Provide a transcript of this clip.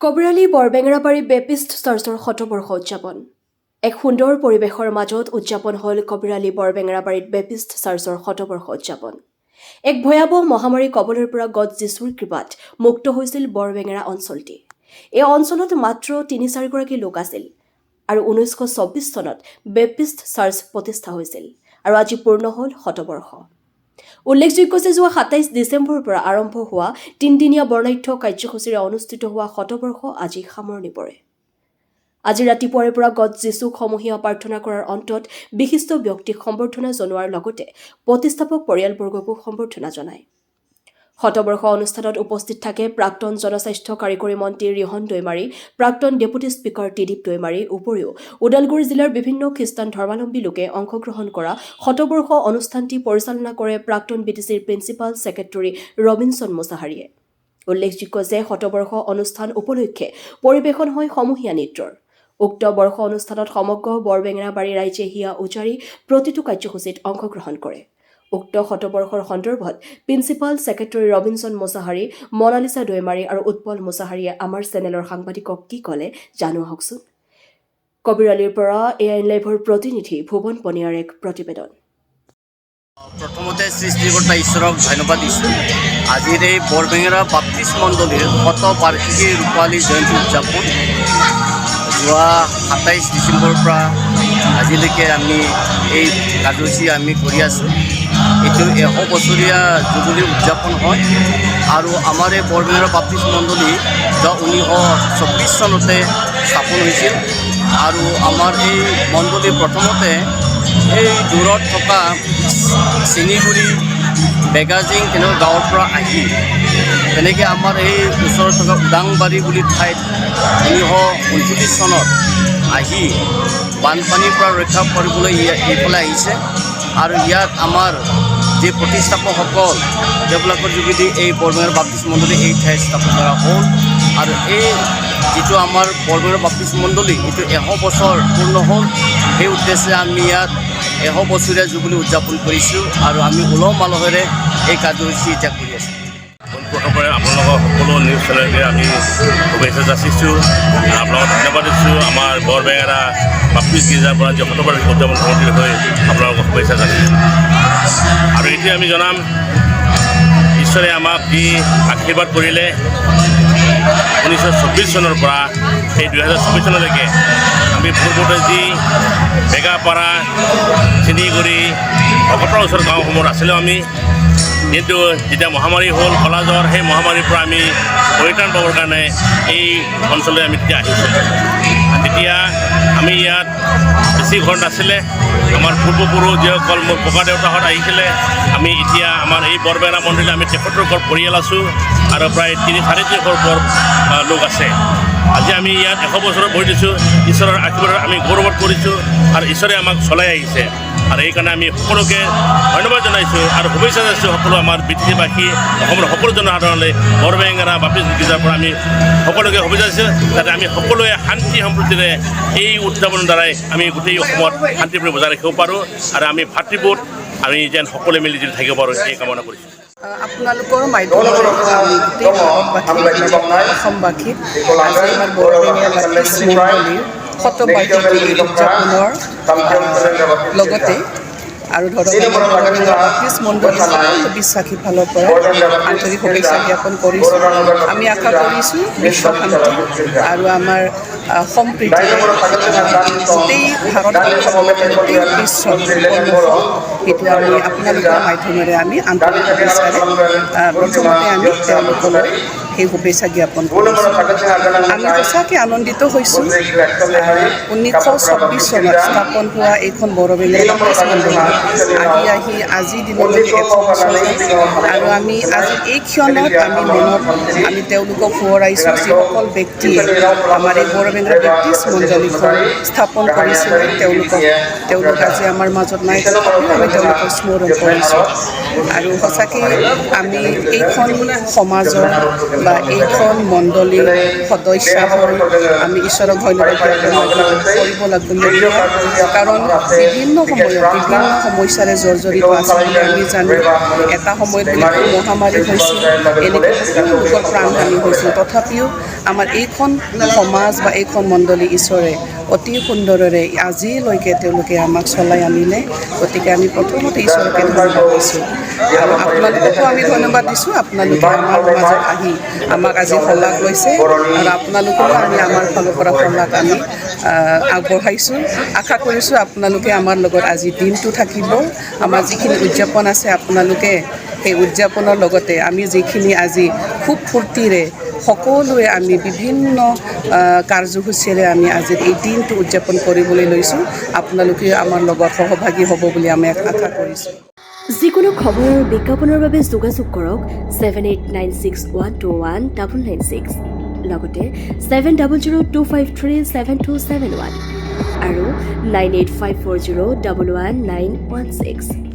কবিৰালী বৰবেঙেৰাবাৰী বেপিষ্ট চাৰ্চৰ শতবৰ্ষ উদযাপন এক সুন্দৰ পৰিৱেশৰ মাজত উদযাপন হ'ল কবিৰালী বৰবেঙেৰাবাৰীত বেপিষ্ট চাৰ্চৰ শতবৰ্ষ উদযাপন এক ভয়াৱহ মহামাৰী কবলৰ পৰা গড যীশুৰ কৃপাত মুক্ত হৈছিল বৰবেঙেৰা অঞ্চলটি এই অঞ্চলত মাত্ৰ ৩-৪ গৰাকী লোক আছিল আৰু ১৯২৪ চনত বেপিষ্ট চাৰ্চ প্ৰতিষ্ঠা হৈছিল আৰু আজি পূৰ্ণ হ'ল শতবৰ্ষ উল্লেখযোগ্য যে যোৱা ২৭ ডিচেম্বৰৰ পৰা আৰম্ভ হোৱা ৩-দিনীয়া বৰ্ণাঢ্য কাৰ্যসূচীৰে অনুষ্ঠিত হোৱা শতবৰ্ষ আজি সামৰণি পৰে আজি ৰাতিপুৱাৰে পৰা গড যীশুক সমূহীয়া প্ৰাৰ্থনা কৰাৰ অন্তত বিশিষ্ট ব্যক্তিক সম্বৰ্ধনা জনোৱাৰ লগতে প্ৰতিষ্ঠাপক পৰিয়ালবৰ্গকো সম্বৰ্ধনা জনায় শতবৰ্ষ অনুষ্ঠানত উপস্থিত থাকে প্ৰাক্তন জনস্বাস্থ্য কাৰিকৰী মন্ত্ৰী ৰিহন দৈমাৰী প্ৰাক্তন ডেপুটি স্পিকাৰ টিডিপ দৈমাৰী উপৰিও ওদালগুৰি জিলাৰ বিভিন্ন খ্ৰীষ্টান ধৰ্মাৱলম্বী লোকে অংশগ্ৰহণ কৰা শতবৰ্ষ অনুষ্ঠানটি পৰিচালনা কৰে প্ৰাক্তন বিটিচিৰ প্ৰিন্সিপাল ছেক্ৰেটাৰী ৰবিনসন মোছাহাৰীয়ে উল্লেখযোগ্য যে শতবৰ্ষ অনুষ্ঠান উপলক্ষে পৰিৱেশন হয় সমূহীয়া নৃত্যৰ উক্ত বৰ্ষ অনুষ্ঠানত সমগ্ৰ বৰবেঙেৰাবাৰী ৰাইজে হিয়া উজাৰি প্ৰতিটো কাৰ্যসূচীত অংশগ্ৰহণ কৰে উক্ত শতবৰ্ষৰ সন্দৰ্ভত প্ৰিন্সিপাল ছেক্ৰেটাৰী ৰবিনসন মোছাহাৰী মনালিসা দৈমাৰী আৰু উৎপল মোছাহাৰীয়ে আমাৰ চেনেলৰ সাংবাদিকক কি ক'লে জানো আহকচোন কবিৰালীৰ পৰা এআইন লাইভৰ প্ৰতিনিধি ভুৱন পনিয়াৰ এক প্ৰতিবেদন প্ৰথমতে সৃষ্টিকৰ্তা ঈশ্বৰক ধন্যবাদ দিছোঁ আজিৰ এই বৰবেঙেৰা বাপ্তিস্ম মণ্ডলীৰ শতবাৰ্ষিকী ৰূপালী জয়ন্তী উদযাপন যোৱা ২৭ ডিচেম্বৰৰ পৰা আজিলৈকে আমি এই কাৰ্যসূচী আমি কৰি আছোঁ এইটো ১০০ বছৰীয়া জুবলি উদযাপন হয় আৰু আমাৰ এই বৰবেঙেৰা বাপ্তিস্ম মণ্ডলী যোৱা ১৯২৪ চনতে স্থাপন হৈছিল আৰু আমাৰ এই মণ্ডলী প্ৰথমতে এই দূৰত থকা চিনিগুৰি বেগাজিং তেনেকুৱা গাঁৱৰ পৰা আহি তেনেকৈ আমাৰ এই ওচৰত থকা উদাংবাৰী বুলি ঠাইত ১৯৩৯ চনত আহি বানপানীৰ পৰা ৰক্ষা কৰিবলৈ এইফালে আহিছে আৰু ইয়াত আমাৰ যি প্ৰতিষ্ঠাপকসকল তেওঁলোকৰ যোগেদি এই বৰবেঙেৰা বাপ্তিস্ম মণ্ডলী এই ঠাইত স্থাপন কৰা হ'ল আৰু এই যিটো আমাৰ বৰবেঙেৰা বাপ্তিস্ম মণ্ডলী এইটো ১০০ বছৰ পূৰ্ণ হ'ল সেই উদ্দেশ্যে আমি ইয়াত ১০০ বছৰীয়া জুবলি উদযাপন কৰিছোঁ আৰু আমি উলহ মালহেৰে এই কাৰ্যসূচী এতিয়া কৰি আছোঁ প্ৰথমে আপোনালোকৰ সকলো নিউজ চেনেলকে আমি শুভেচ্ছা যাচিছোঁ আপোনালোকক ধন্যবাদ দিছোঁ আমাৰ বৰবেঙেৰা বাপ্তিস্ম গীৰ্জাৰ পৰা যি শতবাৰ্ষিকী উদযাপন সমিতিৰ হৈ আপোনালোকক শুভেচ্ছা যাচিছোঁ আৰু এতিয়া আমি জনাম ঈশ্বৰে আমাক যি আশীৰ্বাদ কৰিলে ১৯২৪ চনৰ পৰা এই ২০২৪ চনলৈকে আমি পূৰ্বতে যি বেগাপাৰা চিনিগুৰি ভকতৰ ওচৰৰ গাঁওসমূহত আছিলোঁ আমি কিন্তু যেতিয়া মহামাৰী হ'ল কলাজ্বৰ সেই মহামাৰীৰ পৰা আমি পৰিত্ৰাণ পাবৰ কাৰণে এই অঞ্চললৈ আমি তেতিয়া আহিছোঁ তেতিয়া আমি ইয়াত বেছি ঘৰ নাছিলে আমাৰ পূৰ্বপুৰুষ যিসকল মোৰ ককা দেউতাহঁত আহিছিলে আমি এতিয়া আমাৰ এই বৰবেঙেৰা মন্দিৰত আমি ৭৩ ঘৰ পৰিয়াল আছোঁ আৰু প্ৰায় ৩-৩.৫ ঘৰ লোক আছে আজি আমি ইয়াত ১০০ বছৰত ভৰি দিছোঁ ঈশ্বৰৰ আশীৰ্বাদত আমি গৌৰৱত কৰিছোঁ আৰু ঈশ্বৰে আমাক চলাই আহিছে আৰু এইকাৰণে আমি সকলোকে ধন্যবাদ জনাইছোঁ আৰু শুভেচ্ছা জনাইছোঁ সকলো আমাৰ বিটিচিবাসী অসমৰ সকলো জনসাধাৰণলৈ বৰবেঙেৰা বাপ্তিস্ম গীৰ্জাৰ পৰা আমি সকলোকে শুভেচ্ছা দিছোঁ যাতে আমি সকলোৱে শান্তি সম্প্ৰীতিৰে এই উদযাপনৰ দ্বাৰাই আমি গোটেই অসমত শান্তিপ্ৰিয় বজাই ৰাখিব পাৰোঁ আৰু আমি ভাতৃবোধ আমি যেন সকলোৱে মিলি জুলি থাকিব পাৰোঁ এই কামনা কৰিছোঁ আপোনালোকৰ মাধ্যমেৰে আমি গোটেই ভাৰতবাসী অসমবাসীক আজি আমাৰ বৰবেঙেৰা বাপ্তিস্ম মণ্ডলীৰ শতবাৰ্ষিকী উদযাপনৰ লগতে আৰু ধৰক আমাৰ বৰবেঙেৰা বাপ্তিস্ম মণ্ডলী সকলো বিশ্বাসীৰ ফালৰ পৰা আন্তৰিক শুভেচ্ছা জ্ঞাপন কৰিছোঁ আমি আশা কৰিছোঁ বিশ্ব শান্তি আৰু আমাৰ সম্প্ৰীতি গোটেই ভাৰতবৰ্ষতে গোটেই বিশ্বত সেইটো আমি আপোনালোকৰ মাধ্যমেৰে আমি আন্তৰিক শুভেচ্ছাৰে প্ৰথমতে আমি তেওঁলোকলৈ সেই শুভেচ্ছা জ্ঞাপন কৰিছোঁ আমি সঁচাকৈ আনন্দিত হৈছোঁ ১৯২৪ চনত স্থাপন হোৱা এইখন বৰবেঙেৰা বাপ্তিস্ম মণ্ডলী আহি আজিৰ দিনলৈকে ১০০ বছৰ আৰু আমি আজি এই ক্ষণত আমি মনত আমি তেওঁলোকক সোঁৱৰাইছোঁ যিসকল ব্যক্তিয়ে আমাৰ এই বৰবেঙেৰা বাপ্তিস্ম মণ্ডলীখন স্থাপন কৰিছিলে তেওঁলোক আজি আমাৰ মাজত নাই তথাপিও আমি তেওঁলোকক স্মৰণ কৰিছোঁ আৰু সঁচাকৈ আমি এইখন সমাজৰ বা এইখন মণ্ডলীৰ সদস্য হৈ আমি ঈশ্বৰক ধন্যবাদ জ্ঞাপন কৰিব লাগিব কাৰণ বিভিন্ন সময়ত সমস্যাৰে জৰ্জৰিত আছে বুলি আমি জানো। এটা সময়ত বহুত মহামাৰী হৈছিল, এনেকৈ বহু লোকৰ প্ৰাণহানি হৈছিল। তথাপিও আমাৰ এইখন সমাজ বা এইখন মণ্ডলী ঈশ্বৰে অতি সুন্দৰেৰে আজিলৈকে তেওঁলোকে আমাক চলাই আনিলে। গতিকে আমি প্ৰথমতে ঈশ্বৰকে ধন্যবাদ দিছোঁ আৰু আপোনালোককো আমি ধন্যবাদ দিছোঁ। আপোনালোকে আমাৰ মাজত আহি আমাক আজি শলাগ লৈছে আৰু আপোনালোককো আমি আমাৰ ফালৰ পৰা শলাগ আমি আগবঢ়াইছোঁ। আশা কৰিছোঁ আপোনালোকে আমাৰ লগত আজি দিনটো থাকিব। আমাৰ যিখিনি উদযাপন আছে আপোনালোকে সেই উদযাপনৰ লগতে আমি যিখিনি আজি খুব ফূৰ্তিৰে সকলোৱে আমি বিভিন্ন কাৰ্যসূচীৰে আমি আজিৰ এই দিনটো উদযাপন কৰিবলৈ লৈছোঁ। আপোনালোকে আমাৰ লগত সহভাগী হ'ব বুলি আমি আশা কৰিছোঁ। যিকোনো খবৰ আৰু বিজ্ঞাপনৰ বাবে যোগাযোগ কৰক 7896121996 লগতে 7002537271 আৰু 9854011916।